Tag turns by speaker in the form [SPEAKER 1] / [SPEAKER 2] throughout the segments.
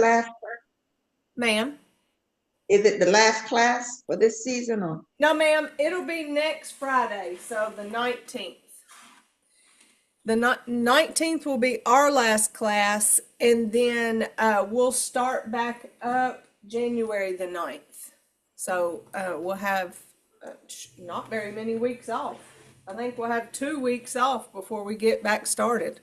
[SPEAKER 1] last,
[SPEAKER 2] Ma'am.
[SPEAKER 1] is it the last class for this season or?
[SPEAKER 2] No, ma'am, it'll be next Friday, so the 19th. The 19th will be our last class, and then we'll start back up January the 9th. So we'll have not very many weeks off. I think we'll have 2 weeks off before we get back started.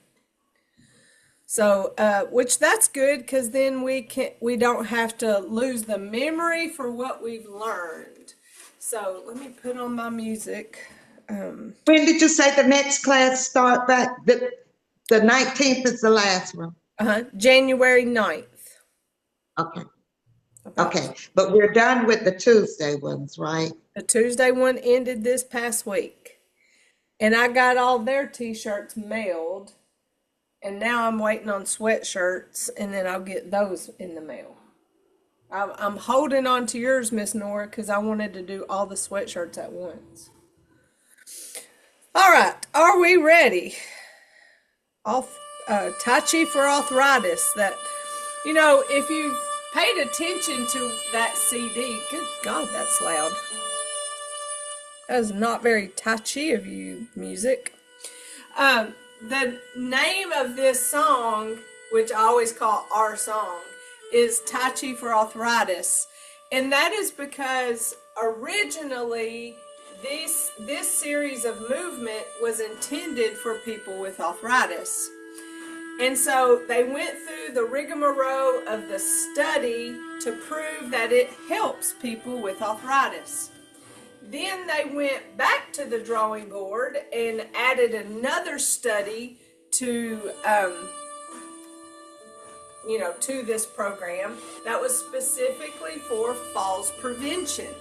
[SPEAKER 2] So, which that's good because then we don't have to lose the memory for what we've learned. So let me put on my music.
[SPEAKER 1] When did you say the next class start back? The 19th is the last one.
[SPEAKER 2] January 9th.
[SPEAKER 1] Okay. Okay, but we're done with the Tuesday ones, right?
[SPEAKER 2] The Tuesday one ended this past week. And I got all their t-shirts mailed. And now I'm waiting on sweatshirts, and then I'll get those in the mail. I'm holding on to yours, Miss Nora, because I wanted to do all the sweatshirts at once. All right, are we ready? Tai Chi for arthritis. That, if you've paid attention to that CD, good God, that's loud. That is not very Tai Chi of you, music. The name of this song, which I always call our song, is Tai Chi for arthritis. And that is because originally this series of movement was intended for people with arthritis. And so they went through the rigmarole of the study to prove that it helps people with arthritis. Then they went back to the drawing board and added another study to to this program that was specifically for falls prevention.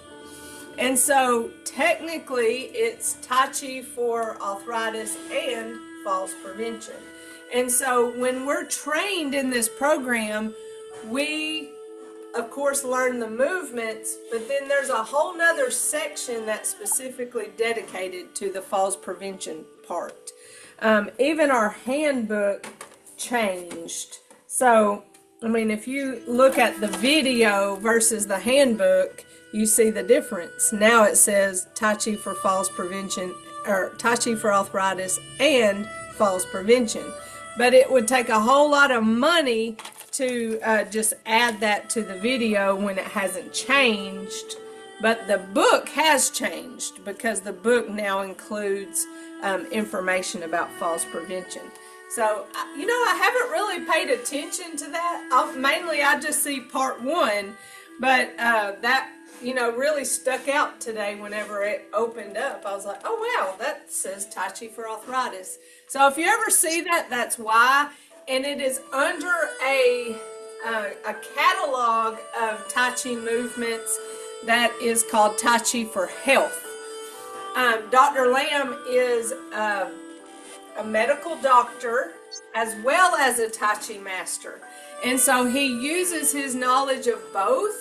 [SPEAKER 2] And so technically it's Tai Chi for arthritis and falls prevention. And so when we're trained in this program, we of course learn the movements, but then there's a whole nother section that's specifically dedicated to the falls prevention part. Even our handbook changed. So, if you look at the video versus the handbook, you see the difference. Now it says Tai Chi for falls prevention, or Tai Chi for arthritis and falls prevention. But it would take a whole lot of money to just add that to the video when it hasn't changed. But the book has changed because the book now includes information about falls prevention. So, I haven't really paid attention to that. Mainly I just see part one, but that, really stuck out today whenever it opened up. I was like, oh wow, that says Tai Chi for arthritis. So if you ever see that, that's why. And it is under a catalog of Tai Chi movements that is called Tai Chi for Health. Dr. Lamb is a medical doctor as well as a Tai Chi master. And so he uses his knowledge of both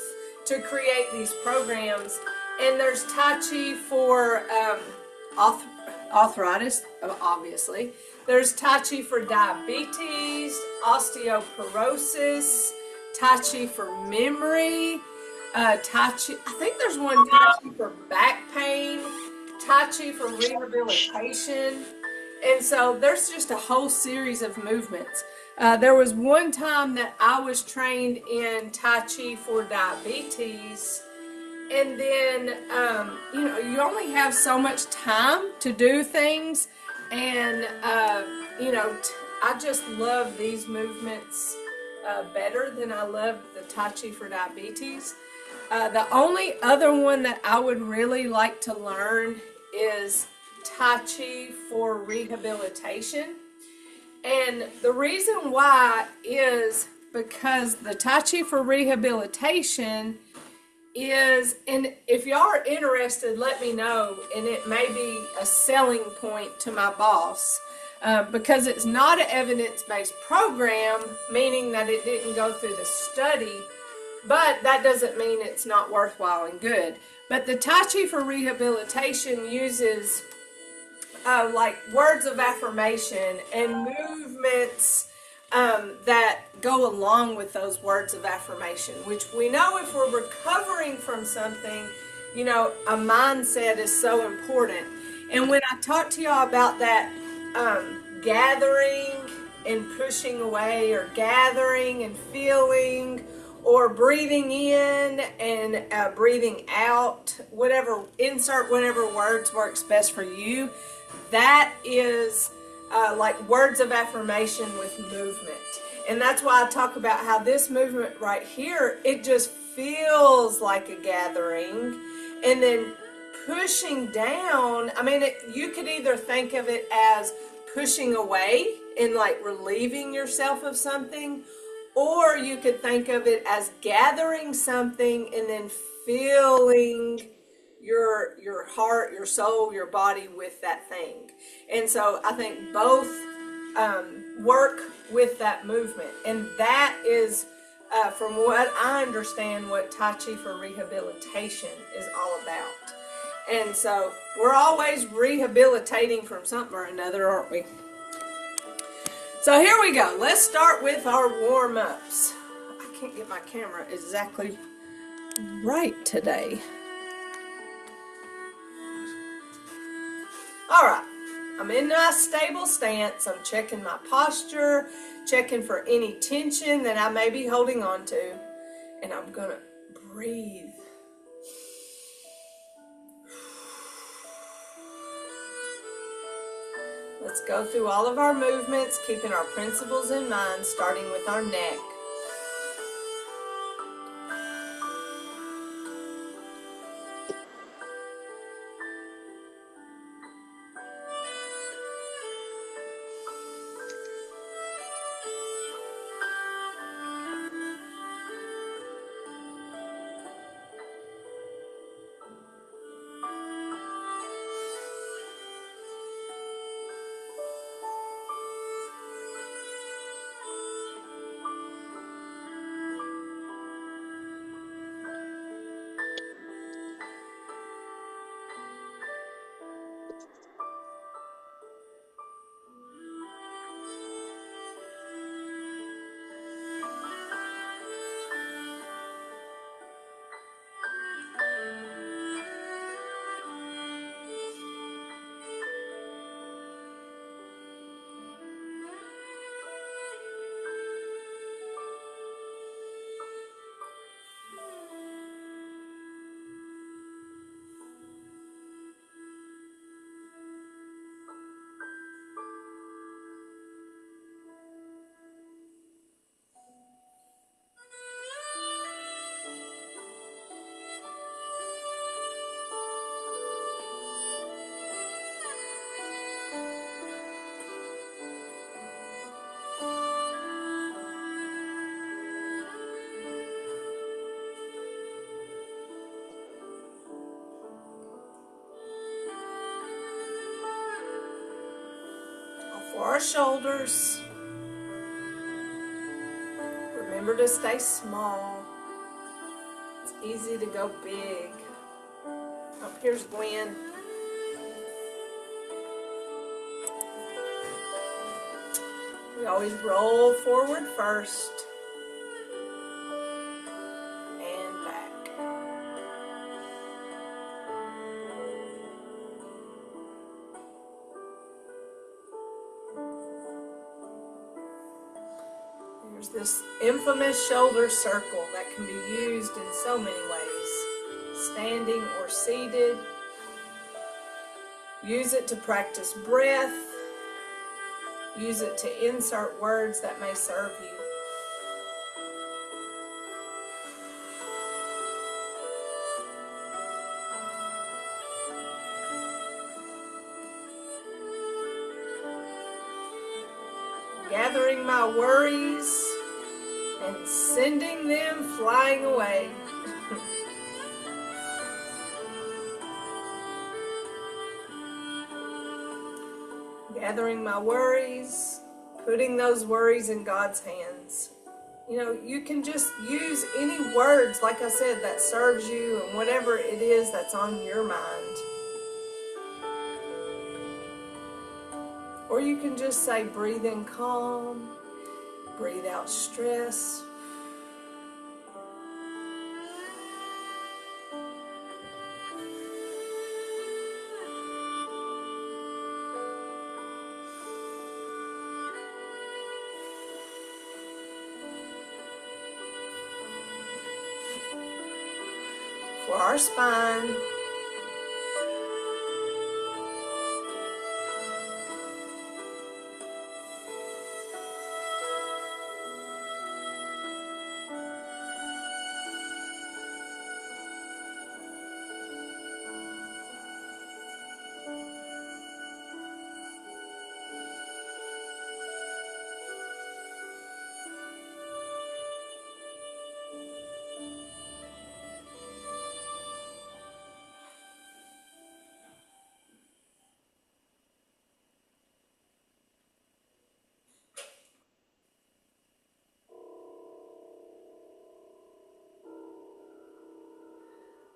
[SPEAKER 2] to create these programs. And there's Tai Chi for arthritis, obviously. There's Tai Chi for diabetes, osteoporosis, Tai Chi for memory, Tai Chi, I think there's one Tai Chi for back pain, Tai Chi for rehabilitation. And so there's just a whole series of movements. There was one time that I was trained in Tai Chi for diabetes. And then, you only have so much time to do things. And, I just love these movements better than I loved the Tai Chi for diabetes. The only other one that I would really like to learn is Tai Chi for rehabilitation. And the reason why is because the Tai Chi for rehabilitation is, and if y'all are interested, let me know, and it may be a selling point to my boss, because it's not an evidence-based program, meaning that it didn't go through the study, but that doesn't mean it's not worthwhile and good. But the Tai Chi for rehabilitation uses like words of affirmation and movements that go along with those words of affirmation, which we know if we're recovering from something, you know, a mindset is so important. And when I talk to y'all about that gathering and pushing away, or gathering and feeling, or breathing in and breathing out, whatever, insert whatever words works best for you, that is like words of affirmation with movement. And that's why I talk about how this movement right here, it just feels like a gathering. And then pushing down, I mean, you could either think of it as pushing away and like relieving yourself of something, or you could think of it as gathering something and then filling your heart, your soul, your body with that thing. And so I think both work with that movement. And that is, from what I understand, what Tai Chi for rehabilitation is all about. And so we're always rehabilitating from something or another, aren't we? So here we go. Let's start with our warm-ups. I can't get my camera exactly right today. All right. I'm in a stable stance. I'm checking my posture, checking for any tension that I may be holding on to. And I'm going to breathe. Let's go through all of our movements, keeping our principles in mind, starting with our neck. For our shoulders, remember to stay small. It's easy to go big. Oh, here's Gwen. We always roll forward first and back. There's this infamous shoulder circle that can be used in so many ways, standing or seated. Use it to practice breath. Use it to insert words that may serve you. Gathering my worries and sending them flying away. Gathering my worries, putting those worries in God's hands. You know, you can just use any words, like I said, that serves you and whatever it is that's on your mind. Or you can just say, breathe in calm, Breathe out stress. For our spine,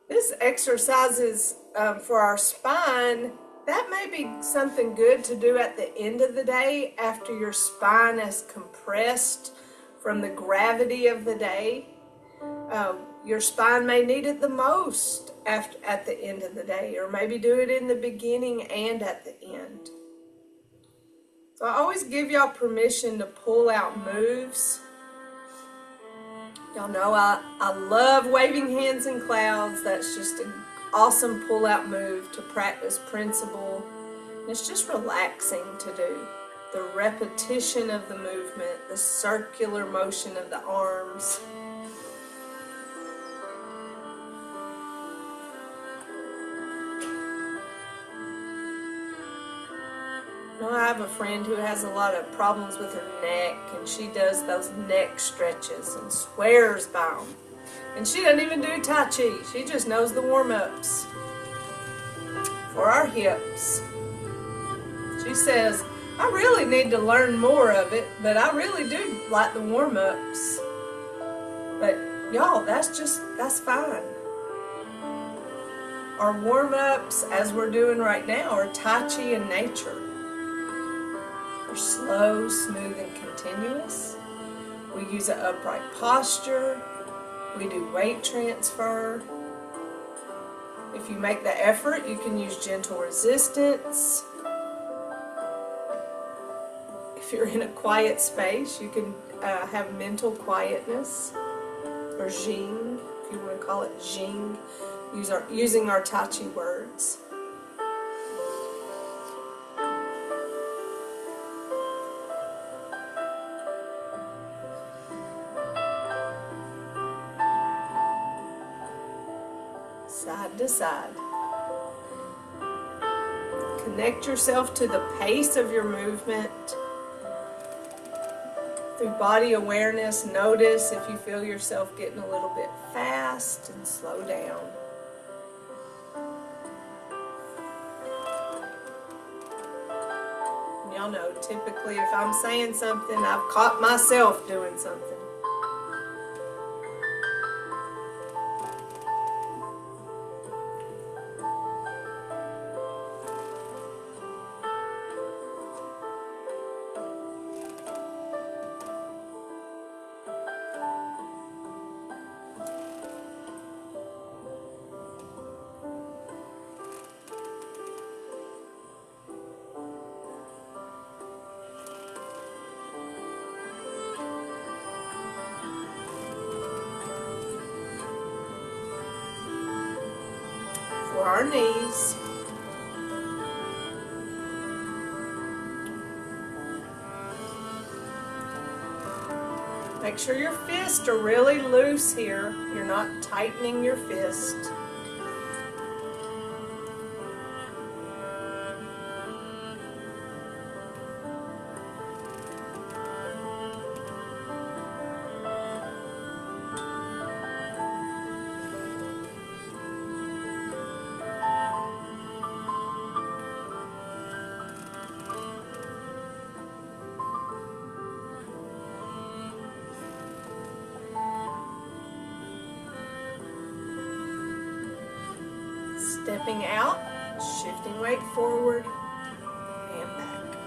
[SPEAKER 2] this exercise is for our spine. That may be something good to do at the end of the day after your spine is compressed from the gravity of the day. Your spine may need it the most at the end of the day, or maybe do it in the beginning and at the end. So I always give y'all permission to pull out moves. Y'all know I love waving hands in clouds. That's just an awesome pull-out move to practice principle. And it's just relaxing to do. The repetition of the movement, the circular motion of the arms. I have a friend who has a lot of problems with her neck, and she does those neck stretches and swears by them. And she doesn't even do Tai Chi. She just knows the warm-ups. For our hips, she says, I really need to learn more of it, but I really do like the warm-ups. But y'all, that's fine. Our warm-ups, as we're doing right now, are Tai Chi in nature. They're slow, smooth, and continuous. We use an upright posture. We do weight transfer. If you make the effort, you can use gentle resistance. If you're in a quiet space, you can have mental quietness, or Jing, if you want to call it Jing, using our Tai Chi words. Side to side. Connect yourself to the pace of your movement. Through body awareness, notice if you feel yourself getting a little bit fast, and slow down. Y'all know, typically if I'm saying something, I've caught myself doing something. For our knees, make sure your fists are really loose here. You're not tightening your fist. Stepping out, shifting weight forward and back.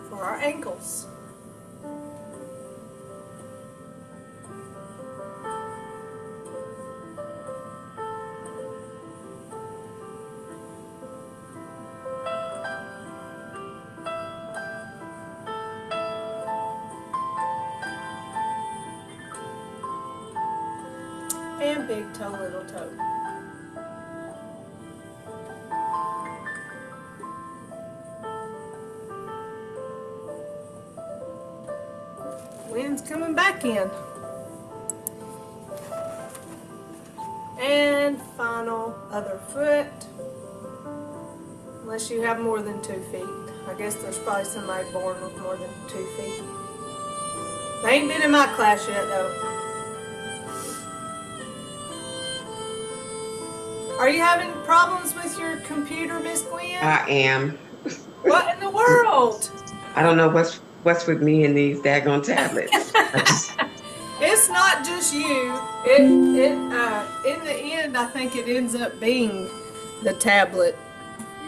[SPEAKER 2] for our ankles. And big toe, little toe. Wind's coming back in. And final other foot. Unless you have more than 2 feet. I guess there's probably somebody born with more than 2 feet. They ain't been in my class yet though. Are you having problems with your computer, Miss Gwen?
[SPEAKER 3] I am.
[SPEAKER 2] What in the world?
[SPEAKER 3] I don't know what's with me and these daggone tablets.
[SPEAKER 2] It's not just you. In the end, I think it ends up being the tablet.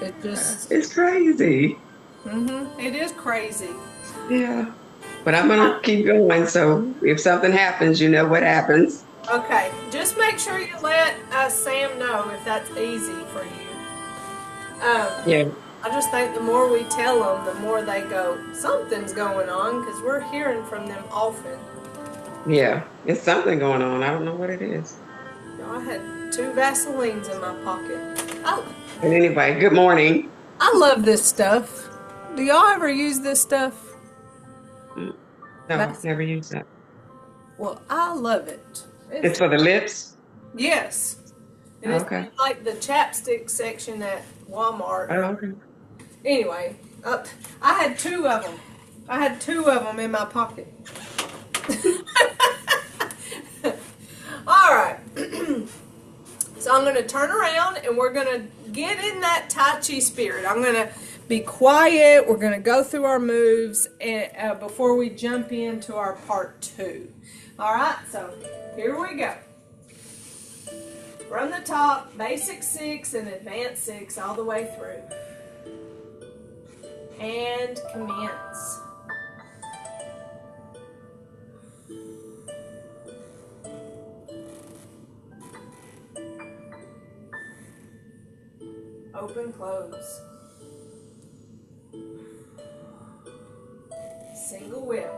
[SPEAKER 2] It just.
[SPEAKER 3] It's crazy.
[SPEAKER 2] It is crazy.
[SPEAKER 3] Yeah. But I'm gonna keep going. So if something happens, you know what happens.
[SPEAKER 2] Okay, just make sure you let Sam know if that's easy for you.
[SPEAKER 3] Yeah.
[SPEAKER 2] I just think the more we tell them, the more they go, something's going on, because we're hearing from them often.
[SPEAKER 3] Yeah. It's something going on. I don't know what it is.
[SPEAKER 2] I had 2 Vaselines in my pocket.
[SPEAKER 3] But anyway, good morning.
[SPEAKER 2] I love this stuff. Do y'all ever use this stuff?
[SPEAKER 3] No, I've never used that.
[SPEAKER 2] Well, I love it.
[SPEAKER 3] It's for the lips?
[SPEAKER 2] Yes. And
[SPEAKER 3] Okay.
[SPEAKER 2] it's like the chapstick section at Walmart.
[SPEAKER 3] Oh, okay.
[SPEAKER 2] Anyway, I had 2 of them. I had 2 of them in my pocket. All right. So I'm going to turn around and we're going to get in that Tai Chi spirit. I'm going to be quiet. We're going to go through our moves and before we jump into our part 2. All right, so here we go. From the top, basic 6 and advanced 6 all the way through. And commence. Open, close. Single whip.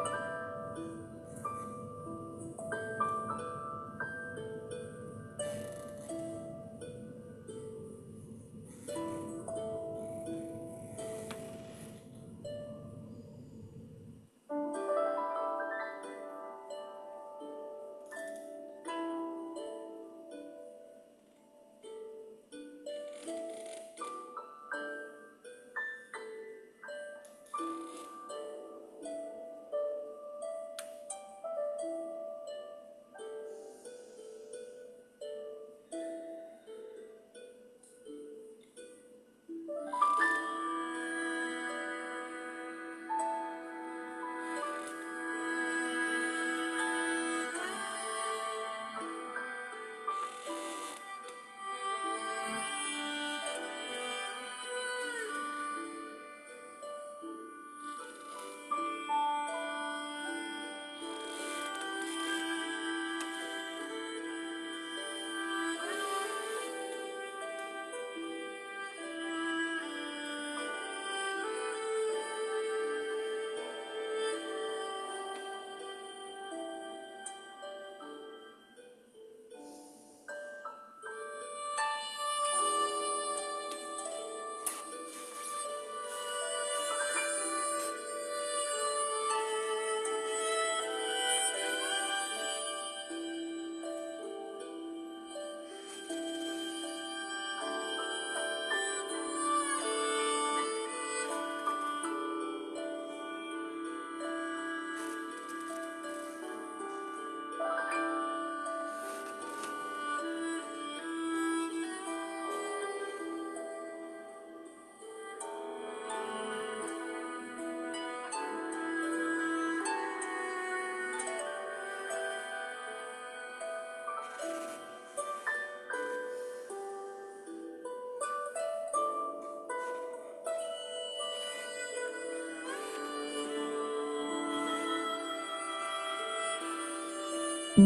[SPEAKER 2] All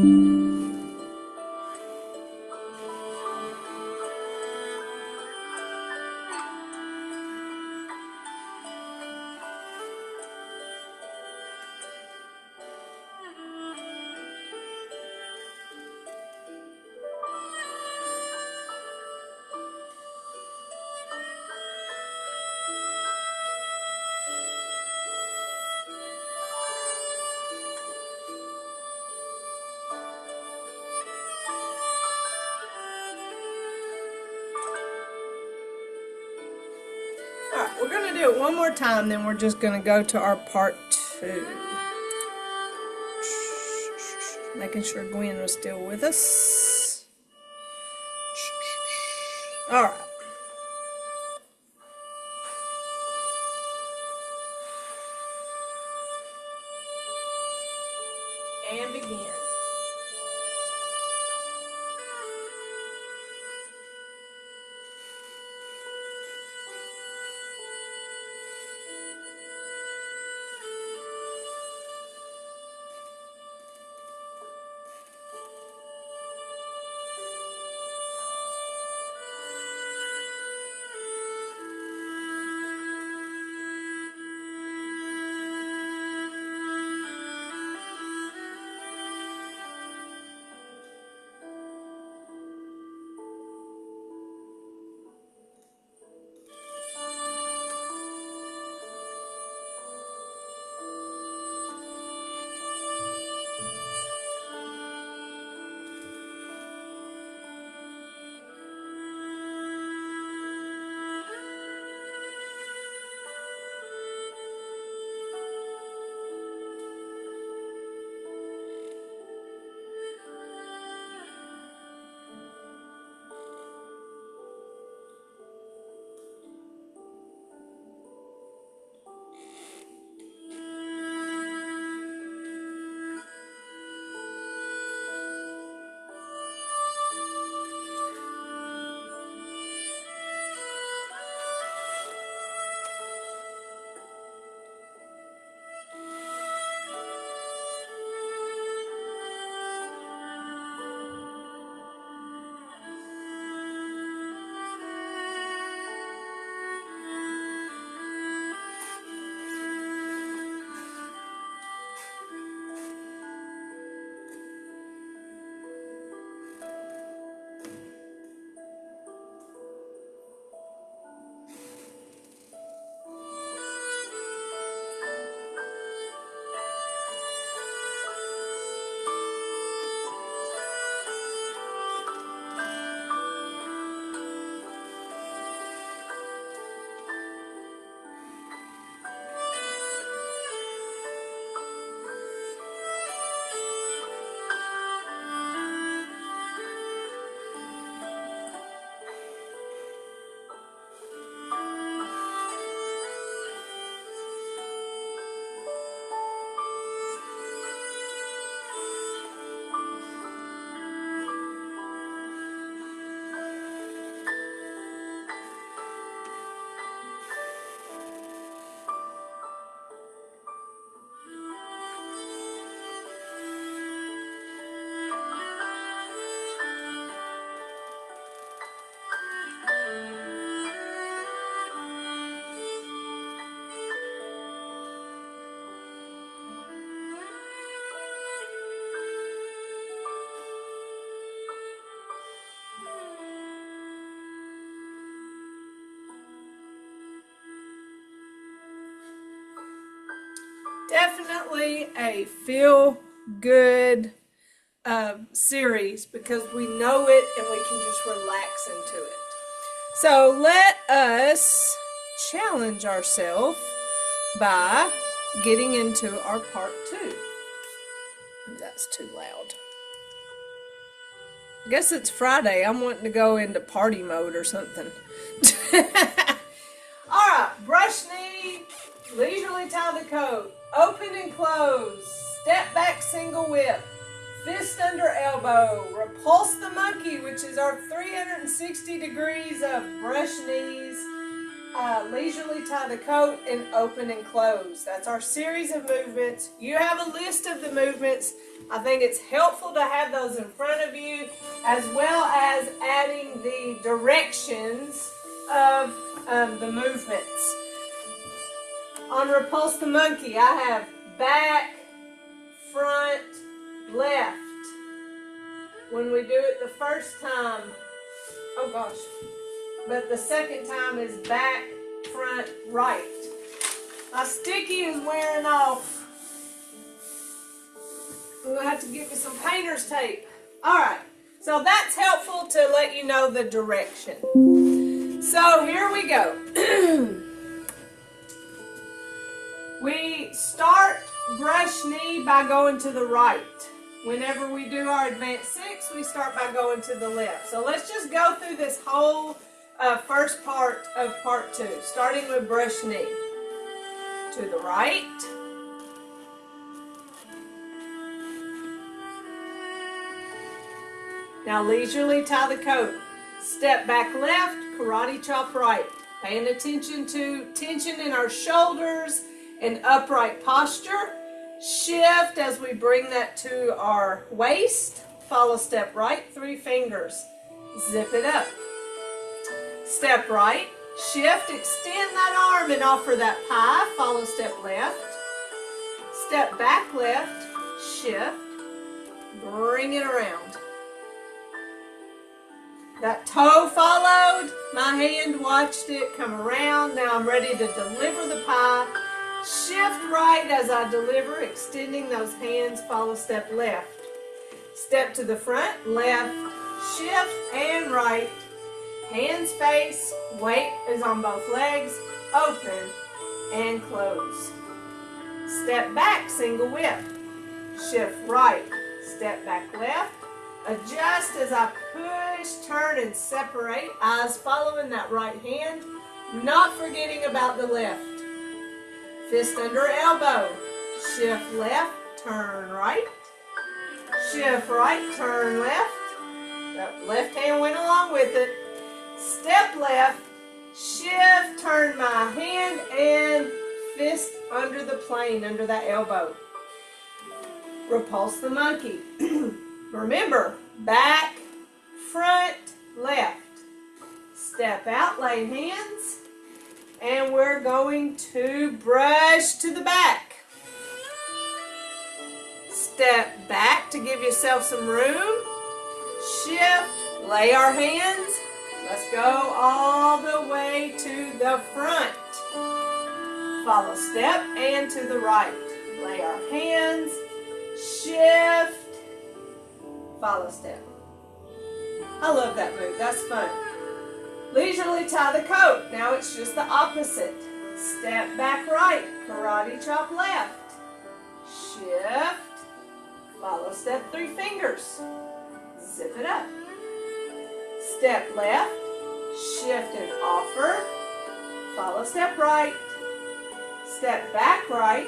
[SPEAKER 2] right, we're going to do it one more time, then we're just going to go to our part 2. Making sure Gwen was still with us. All right. And begin. Definitely a feel-good series because we know it and we can just relax into it. So let us challenge ourselves by getting into our part 2. That's too loud. I guess it's Friday. I'm wanting to go into party mode or something. Alright, brush knee, leisurely tie the coat, open and close, step back single whip, fist under elbow, repulse the monkey, which is our 360 degrees of brush knees, leisurely tie the coat and open and close. That's our series of movements. You have a list of the movements. I think it's helpful to have those in front of you, as well as adding the directions of the movements. On Repulse the Monkey, I have back, front, left. When we do it the first time, oh gosh, but the second time is back, front, right. My sticky is wearing off. I'm gonna have to give you some painter's tape. All right, so that's helpful to let you know the direction. So here we go. We start brush knee by going to the right. Whenever we do our advanced 6, we start by going to the left. So let's just go through this whole first part of part 2, starting with brush knee. To the right. Now leisurely tie the coat. Step back left, karate chop right. Paying attention to tension in our shoulders and upright posture. Shift as we bring that to our waist. Follow step right, 3 fingers. Zip it up. Step right, shift, extend that arm and offer that pie. Follow step left. Step back left, shift, bring it around. That toe followed, my hand watched it come around. Now I'm ready to deliver the pie. Shift right as I deliver, extending those hands, follow step left. Step to the front, left, shift, and right. Hands face, weight is on both legs, open, and close. Step back, single whip. Shift right, step back left. Adjust as I push, turn, and separate. Eyes following that right hand, not forgetting about the left. Fist under elbow. Shift left, turn right. Shift right, turn left. That left hand went along with it. Step left, shift, turn my hand, and fist under the plane, under that elbow. Repulse the monkey. Remember, back, front, left. Step out, lay hands, and we're going to brush to the back. Step back to give yourself some room. Shift, lay our hands. Let's go all the way to the front. Follow step and to the right. Lay our hands, shift, follow step. I love that move, that's fun. Leisurely tie the coat. Now it's just the opposite. Step back right, karate chop left. Shift, follow step, 3 fingers. Zip it up. Step left, shift and offer. Follow step right. Step back right,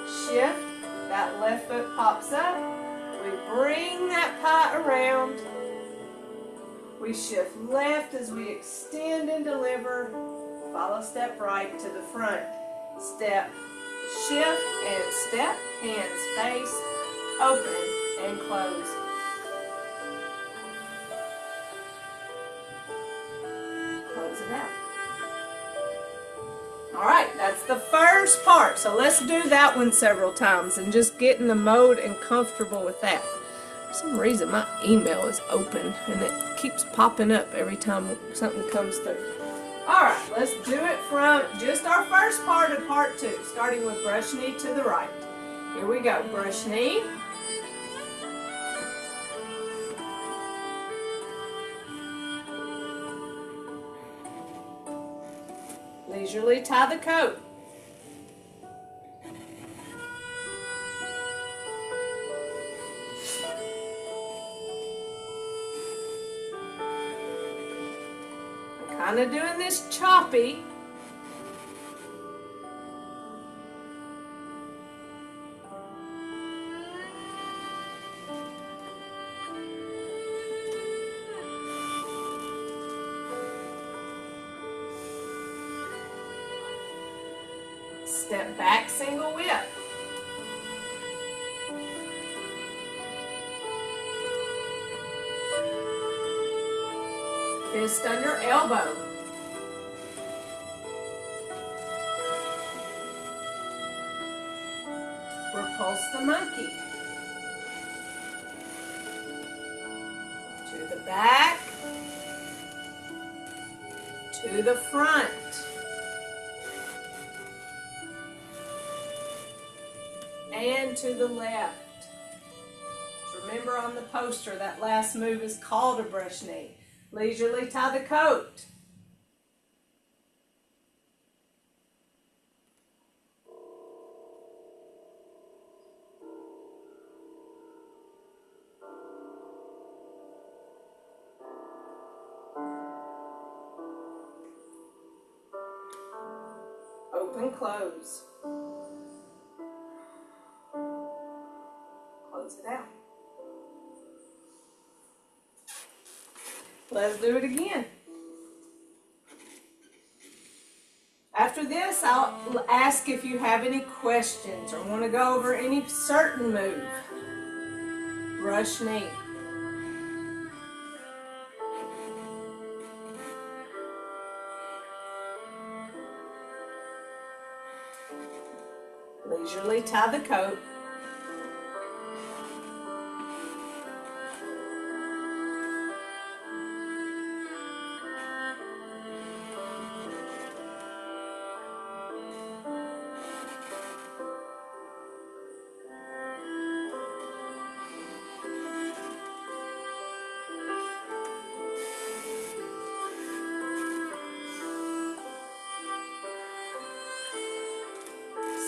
[SPEAKER 2] shift, that left foot pops up. We bring that pie around. We shift left as we extend and deliver. Follow step right to the front. Step, shift, and step. Hands face, open, and close. Close it out. All right, that's the first part. So let's do that one several times and just get in the mode and comfortable with that. For some reason, my email is open and it keeps popping up every time something comes through. All right, let's do it from just our first part of part 2, starting with brush knee to the right. Here we go, brush knee. Leisurely tie the coat. I'm kind of doing this choppy. Step back, single whip. Fist under elbow. Repulse the monkey. To the back. To the front. And to the left. Remember on the poster, that last move is called a brush knee. Leisurely tie the coat. Open, close. Close it out. Let's do it again. After this, I'll ask if you have any questions or want to go over any certain move. Brush knee. Leisurely tie the coat.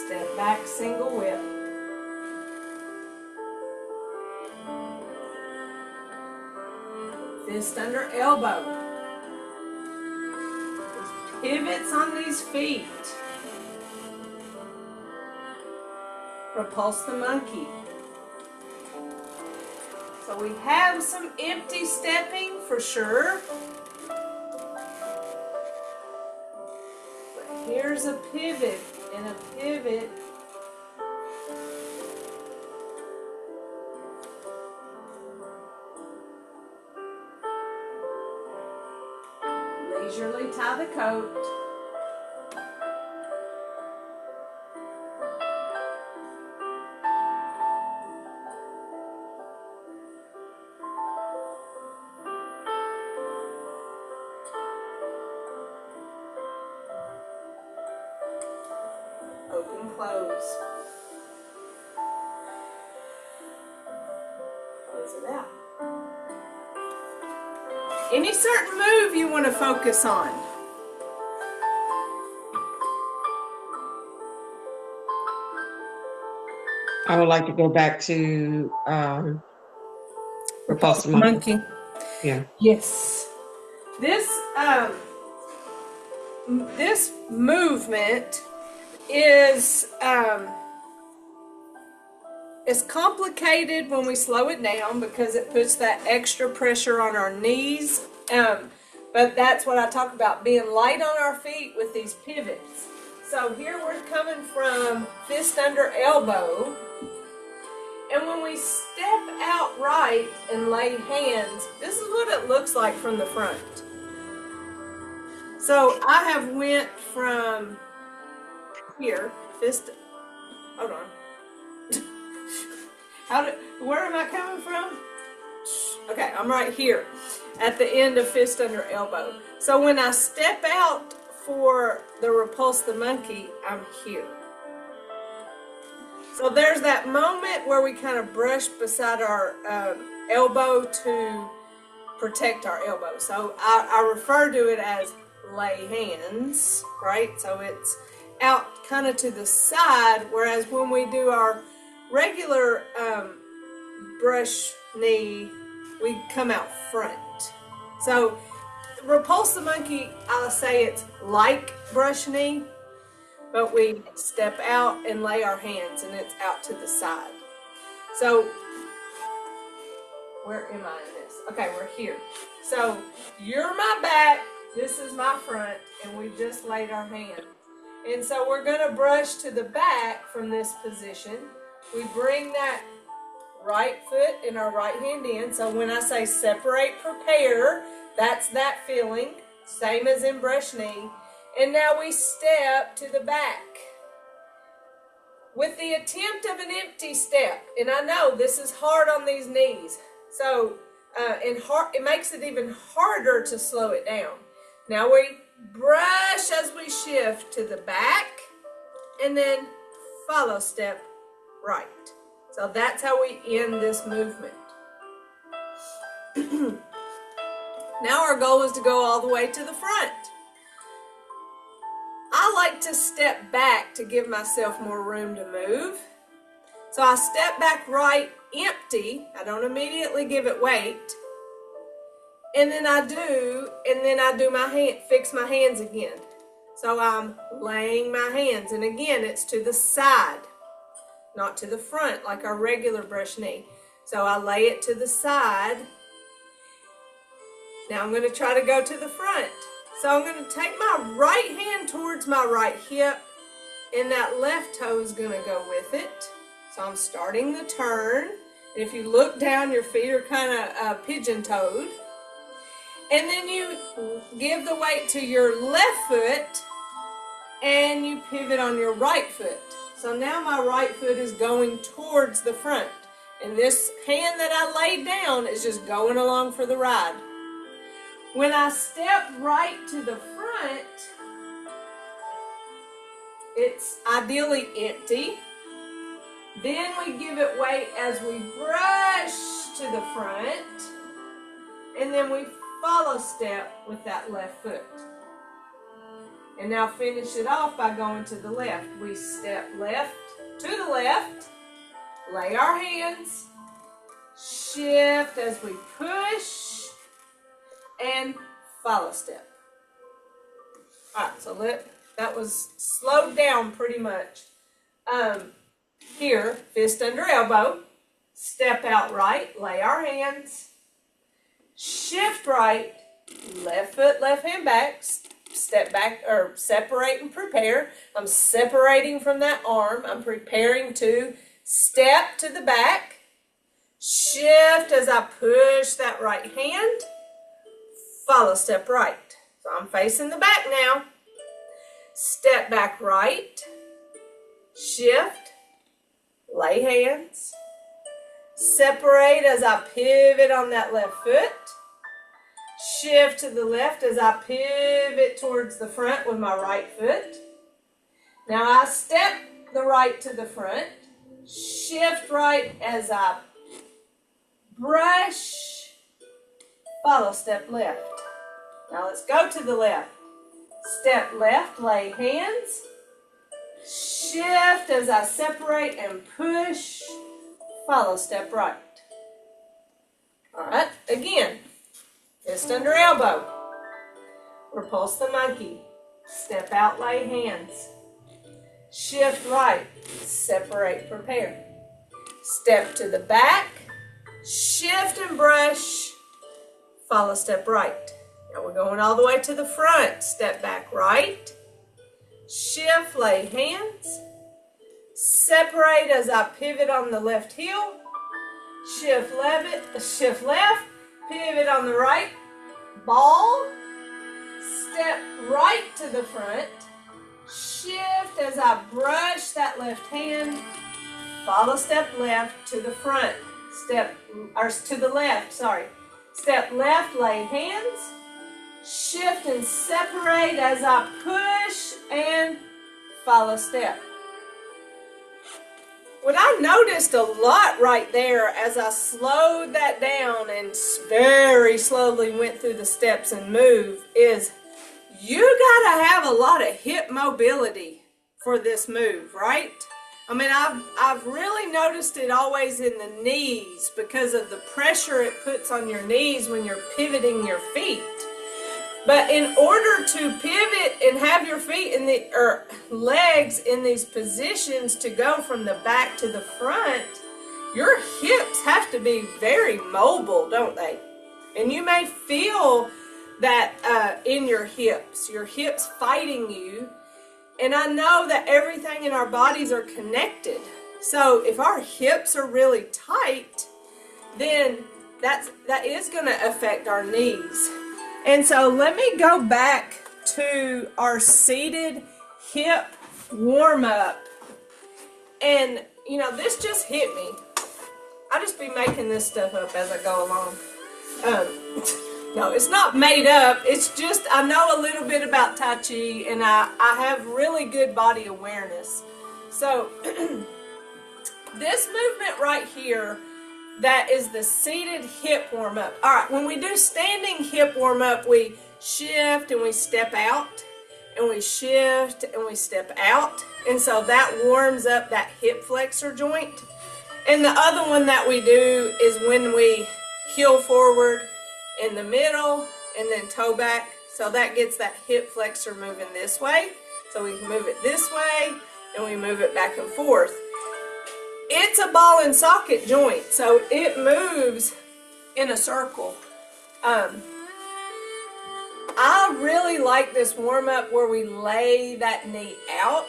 [SPEAKER 2] Step back, single whip. Fist under elbow. Pivots on these feet. Repulse the monkey. So we have some empty stepping for sure. But here's a pivot and a pivot. Leisurely tie the coat. Open, close. Close it out. Any certain move you want to focus on?
[SPEAKER 3] I would like to go back to repulse the monkey. Yeah.
[SPEAKER 2] Yes. This this movement is it's complicated when we slow it down because it puts that extra pressure on our knees. But that's what I talk about, being light on our feet with these pivots. So here we're coming from fist under elbow. And when we step out right and lay hands, this is what it looks like from the front. So I have went from here, fist, hold on. Where am I coming from? Okay, I'm right here at the end of fist under elbow. So when I step out for the repulse the monkey, I'm here. So there's that moment where we kind of brush beside our elbow to protect our elbow. So I refer to it as lay hands, right? So it's out kind of to the side, whereas when we do our regular brush knee, we come out front. So repulse the monkey, I'll say it's like brush knee, but we step out and lay our hands and it's out to the side. So where am I in this? Okay, we're here. So you're my back, this is my front, and we just laid our hands. And so we're going to brush to the back from this position. We bring that right foot and our right hand in. So when I say separate, prepare, that's that feeling, same as in brush knee. And now we step to the back with the attempt of an empty step. And I know this is hard on these knees. So it makes it even harder to slow it down. Now we brush as we shift to the back and then follow step right. So that's how we end this movement. Now our goal is to go all the way to the front. I like to step back to give myself more room to move. So I step back right, empty. I don't immediately give it weight. And then I do my hand, fix my hands again. So I'm laying my hands, and again, it's to the side, not to the front like our regular brush knee. So I lay it to the side. Now I'm going to try to go to the front. So I'm going to take my right hand towards my right hip, and that left toe is going to go with it. So I'm starting the turn. And if you look down, your feet are kind of pigeon-toed. And then you give the weight to your left foot, and you pivot on your right foot. So now my right foot is going towards the front. And this hand that I laid down is just going along for the ride. When I step right to the front, it's ideally empty. Then we give it weight as we brush to the front. And then we follow step with that left foot. And now finish it off by going to the left. We step left to the left, lay our hands, shift as we push, and follow step. All right, so that was slowed down pretty much. Here, fist under elbow, step out right, lay our hands, shift right, left foot, left hand back, step back, or separate and prepare. I'm separating from that arm. I'm preparing to step to the back, shift as I push that right hand, follow step right. So I'm facing the back now. Step back right, shift, lay hands, separate as I pivot on that left foot, shift to the left as I pivot towards the front with my right foot. Now I step the right to the front, shift right as I brush, follow step left. Now let's go to the left. Step left, lay hands, shift as I separate and push, follow step right. All right, again, fist under elbow, repulse the monkey, step out, lay hands, shift right, separate, prepare, step to the back, shift and brush, follow step right. Now we're going all the way to the front. Step back right, shift, lay hands, separate as I pivot on the left heel, shift left, pivot on the right, ball, step right to the front, shift as I brush that left hand, follow step left to the front, to the left, step left, lay hands, shift and separate as I push and follow step. What I noticed a lot right there as I slowed that down and very slowly went through the steps and moved is you gotta have a lot of hip mobility for this move, right? I mean, I've really noticed it always in the knees because of the pressure it puts on your knees when you're pivoting your feet. But in order to pivot and have your feet or legs in these positions to go from the back to the front, your hips have to be very mobile, don't they? And you may feel that in your hips fighting you. And I know that everything in our bodies are connected. So if our hips are really tight, then that is going to affect our knees. And so let me go back to our seated hip warm up. And you know, this just hit me. I just be making this stuff up as I go along. No, it's not made up. It's just I know a little bit about Tai Chi, and I have really good body awareness. So this movement right here, that is the seated hip warm up. All right, when we do standing hip warm up, we shift and we step out, and we shift and we step out. And so that warms up that hip flexor joint. And the other one that we do is when we heel forward in the middle and then toe back. So that gets that hip flexor moving this way. So we can move it this way and we move it back and forth. It's a ball and socket joint, so it moves in a circle. I really like this warm up where we lay that knee out.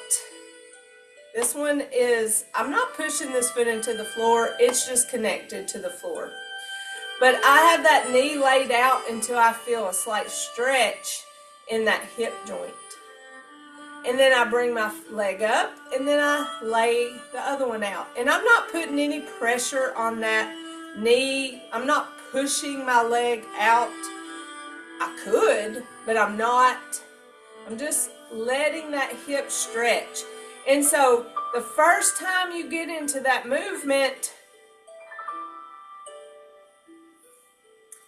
[SPEAKER 2] This one is, I'm not pushing this foot into the floor, it's just connected to the floor. But I have that knee laid out until I feel a slight stretch in that hip joint. And then I bring my leg up and then I lay the other one out. And I'm not putting any pressure on that knee. I'm not pushing my leg out. I could, but I'm not. I'm just letting that hip stretch. And so the first time you get into that movement,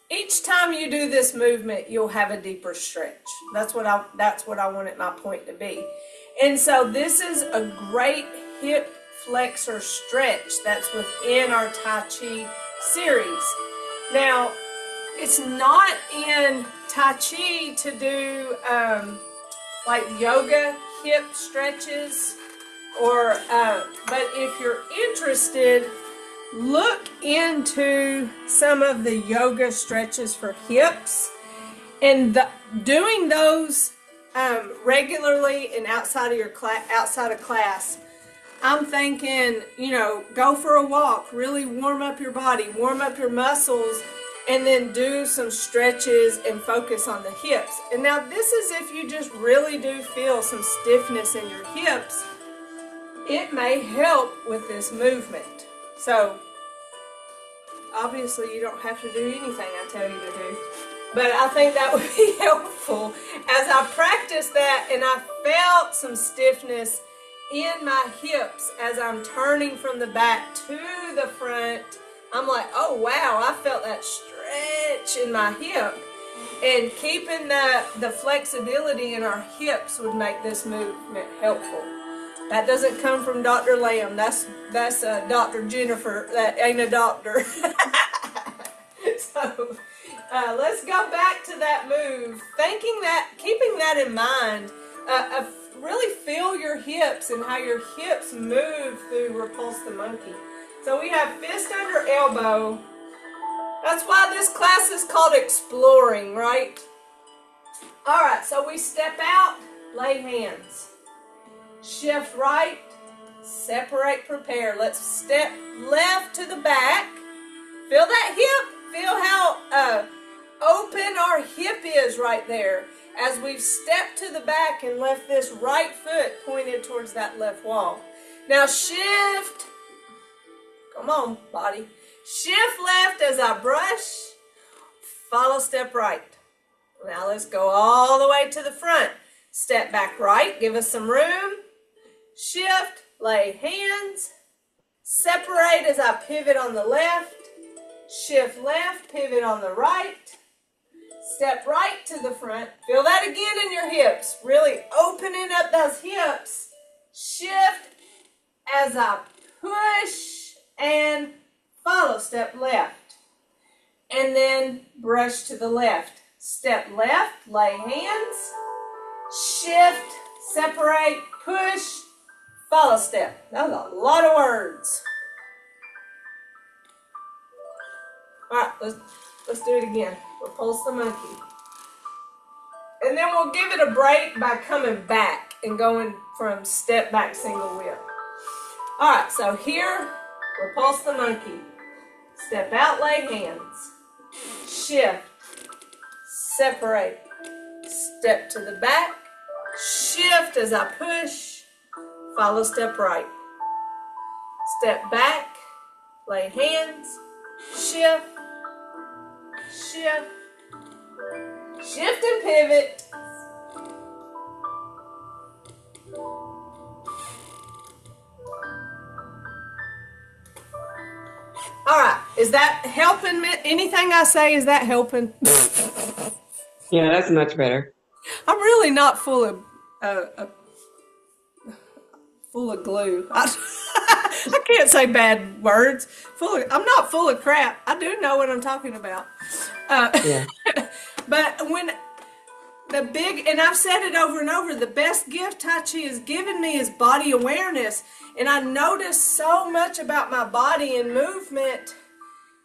[SPEAKER 2] each time you do this movement, you'll have a deeper stretch. That's what I wanted my point to be. And so this is a great hip flexor stretch that's within our Tai Chi series. Now, it's not in Tai Chi to do like yoga hip stretches, or but if you're interested, look into some of the yoga stretches for hips, and doing those regularly and outside of class. I'm thinking, you know, go for a walk, really warm up your body, warm up your muscles, and then do some stretches and focus on the hips. And now this is if you just really do feel some stiffness in your hips, it may help with this movement. So obviously you don't have to do anything I tell you to do, but I think that would be helpful. As I practiced that and I felt some stiffness in my hips as I'm turning from the back to the front, I'm like, oh wow, I felt that stretch in my hip. And keeping the flexibility in our hips would make this movement helpful. That doesn't come from Dr. Lamb. That's Dr. Jennifer. That ain't a doctor. So let's go back to that move. Keeping that in mind, really feel your hips and how your hips move through Repulse the Monkey. So we have fist under elbow. That's why this class is called Exploring, right? All right, so we step out, lay hands. Shift right, separate, prepare. Let's step left to the back. Feel that hip. Feel how open our hip is right there as we've stepped to the back and left this right foot pointed towards that left wall. Now shift. Come on, body. Shift left as I brush. Follow step right. Now let's go all the way to the front. Step back right. Give us some room. Shift, lay hands, separate as I pivot on the left, shift left, pivot on the right, step right to the front. Feel that again in your hips, really opening up those hips. Shift as I push and follow step left, and then brush to the left. Step left, lay hands, shift, separate, push, follow step. That was a lot of words. All right, let's do it again. Repulse the monkey. And then we'll give it a break by coming back. and going from step back single whip. All right, so here, repulse the monkey. Step out, lay hands. Shift, separate. Step to the back. Shift as I push. Follow step right. Step back, lay hands. Shift, shift, shift and pivot. All right, is that helping? Anything I say, is that helping?
[SPEAKER 3] Yeah, that's much better.
[SPEAKER 2] I'm really not full of glue. I can't say bad words. I'm not full of crap. I do know what I'm talking about.
[SPEAKER 3] Yeah.
[SPEAKER 2] But when and I've said it over and over, the best gift Tai Chi has given me is body awareness. And I notice so much about my body and movement.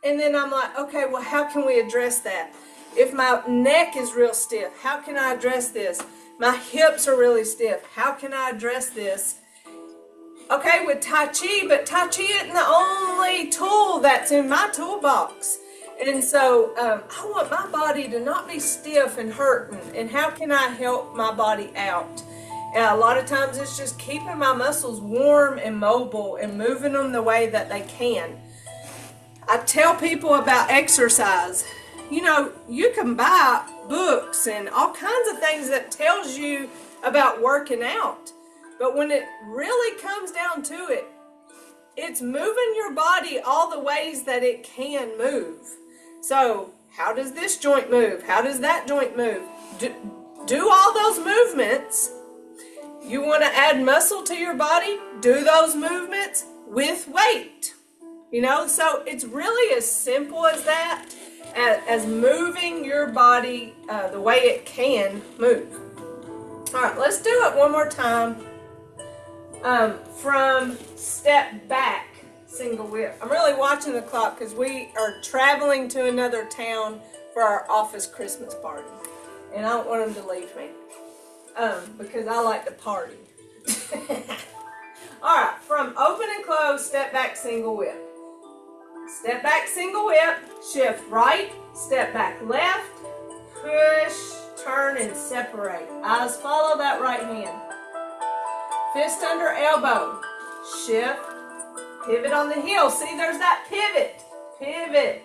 [SPEAKER 2] And then I'm like, okay, well, how can we address that? If my neck is real stiff, how can I address this? My hips are really stiff. How can I address this? Okay, with Tai Chi, but Tai Chi isn't the only tool that's in my toolbox. And so I want my body to not be stiff and hurting. And how can I help my body out? And a lot of times it's just keeping my muscles warm and mobile and moving them the way that they can. I tell people about exercise. You know, you can buy books and all kinds of things that tells you about working out. But when it really comes down to it, it's moving your body all the ways that it can move. So, how does this joint move? How does that joint move? Do all those movements. You want to add muscle to your body? Do those movements with weight. You know, so it's really as simple as that, as moving your body the way it can move. All right, let's do it one more time. From step back, single whip. I'm really watching the clock because we are traveling to another town for our office Christmas party. And I don't want them to leave me because I like to party. All right, from open and close, step back, single whip. Step back, single whip, shift right, step back left, push, turn, and separate. Eyes follow that right hand. Fist under elbow, shift, pivot on the heel. See, there's that pivot, pivot,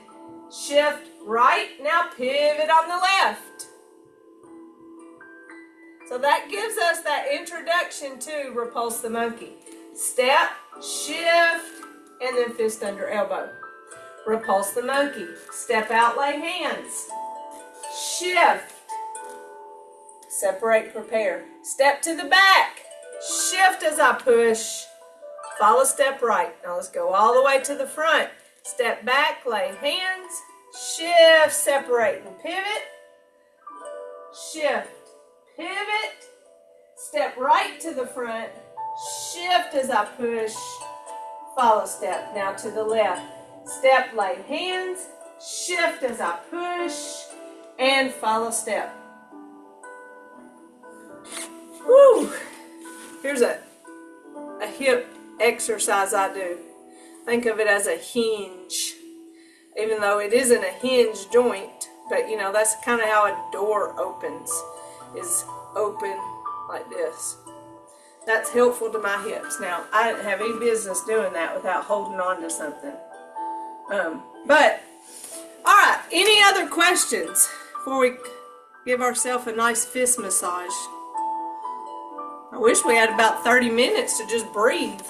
[SPEAKER 2] shift right, now pivot on the left. So that gives us that introduction to repulse the monkey. Step, shift, and then fist under elbow. Repulse the monkey. Step out, lay hands. Shift. Separate, prepare. Step to the back. Shift as I push. Follow step right. Now let's go all the way to the front. Step back, lay hands. Shift, separate, and pivot. Shift, pivot. Step right to the front. Shift as I push. Follow step. Now to the left. Step, lay hands, shift as I push, and follow step. Woo! Here's a hip exercise I do. Think of it as a hinge, even though it isn't a hinge joint, but you know, that's kind of how a door opens, is open like this. That's helpful to my hips. Now, I didn't have any business doing that without holding on to something. But, all right, any other questions before we give ourselves a nice fist massage? I wish we had about 30 minutes to just breathe.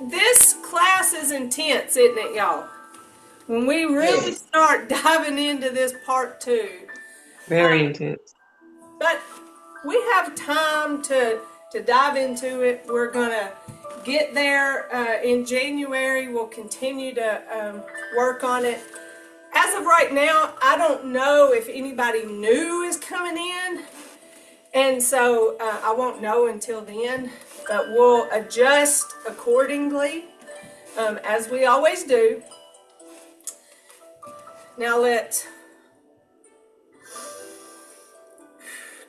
[SPEAKER 2] This class is intense, isn't it, y'all? When we really start diving into this part 2.
[SPEAKER 3] Very intense.
[SPEAKER 2] But we have time to dive into it. We're going to get there in January. We'll continue to work on it. As of right now, I don't know if anybody new is coming in. And so I won't know until then. But we'll adjust accordingly, as we always do. Now let's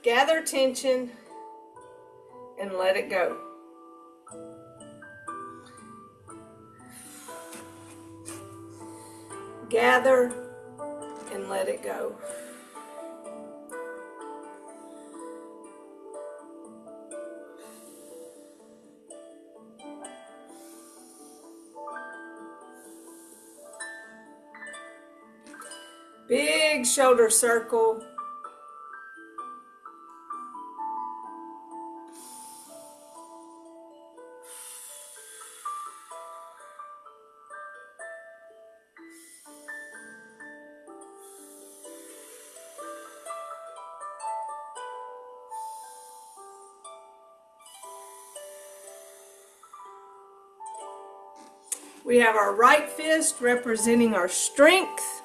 [SPEAKER 2] gather tension and let it go. Gather and let it go. Big shoulder circle. We have our right fist representing our strength,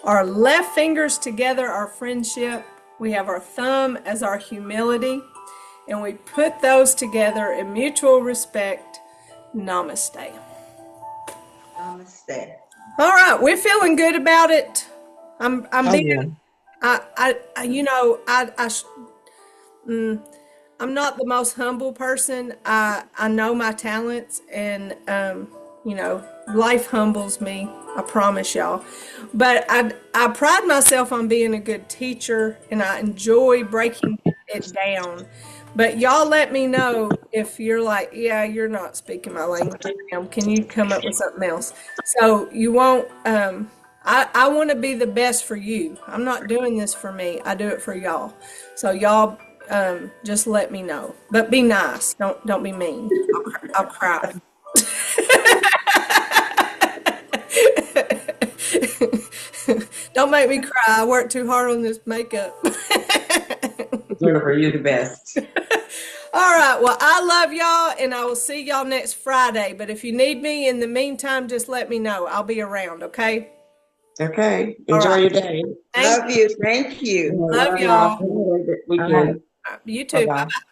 [SPEAKER 2] our left fingers together, our friendship. We have our thumb as our humility, and we put those together in mutual respect. Namaste.
[SPEAKER 1] Namaste.
[SPEAKER 2] All right, we're feeling good about it. I'm being, I'm not the most humble person. I know my talents, and life humbles me. I promise y'all. But I pride myself on being a good teacher, and I enjoy breaking it down. But y'all let me know if you're like, yeah, you're not speaking my language. Can you come up with something else? So you won't. I want to be the best for you. I'm not doing this for me. I do it for y'all. So y'all. Just let me know, but be nice. Don't be mean. I'll cry. Don't make me cry. I worked too hard on this makeup.
[SPEAKER 3] For you the best.
[SPEAKER 2] All right. Well, I love y'all, and I will see y'all next Friday. But if you need me in the meantime, just let me know. I'll be around. Okay.
[SPEAKER 3] Okay. Enjoy your day.
[SPEAKER 1] Love you. Thank you.
[SPEAKER 2] Love y'all.
[SPEAKER 3] Weekend.
[SPEAKER 2] You too.
[SPEAKER 3] Bye-bye.
[SPEAKER 2] Bye-bye.